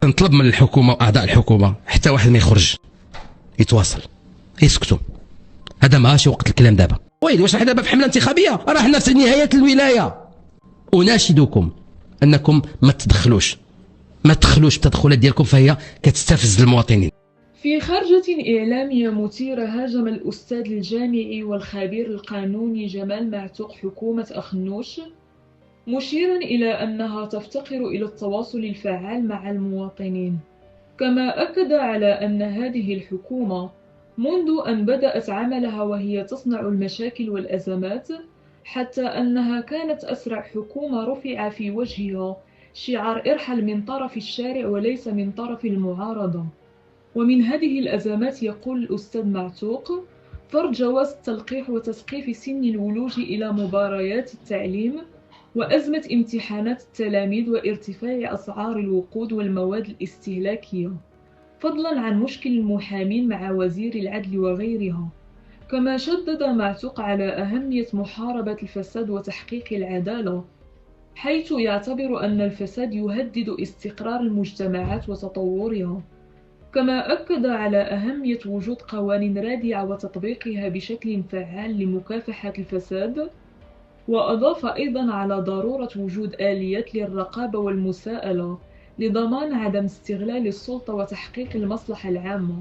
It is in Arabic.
نطلب من الحكومه واعضاء الحكومه حتى واحد ما يخرج يتواصل، يسكتوا. هذا ماشي وقت الكلام دابا. ويلي واش راح دابا في حمله انتخابيه؟ راه حنا في نهايه الولايه. اناشدكم انكم ما تدخلوش التدخلات ديالكم، فهي كتستفز المواطنين. في خرجة إعلامية مثيرة هاجم الأستاذ الجامعي والخبير القانوني جمال معتوق حكومة أخنوش، مشيرا إلى أنها تفتقر إلى التواصل الفعال مع المواطنين. كما أكد على أن هذه الحكومة منذ أن بدأت عملها وهي تصنع المشاكل والأزمات، حتى أنها كانت أسرع حكومة رفع في وجهها شعار ارحل من طرف الشارع وليس من طرف المعارضة. ومن هذه الأزمات يقول الأستاذ معتوق فرض جواز التلقيح وتثقيف سن الولوج إلى مباريات التعليم، وأزمة امتحانات التلاميذ، وارتفاع أسعار الوقود والمواد الاستهلاكية، فضلا عن مشكل المحامين مع وزير العدل وغيرها. كما شدد معتوق على أهمية محاربة الفساد وتحقيق العدالة، حيث يعتبر أن الفساد يهدد استقرار المجتمعات وتطورها. كما أكد على أهمية وجود قوانين رادعة وتطبيقها بشكل فعال لمكافحة الفساد، وأضاف أيضا على ضرورة وجود آليات للرقابة والمساءلة لضمان عدم استغلال السلطة وتحقيق المصلحة العامة.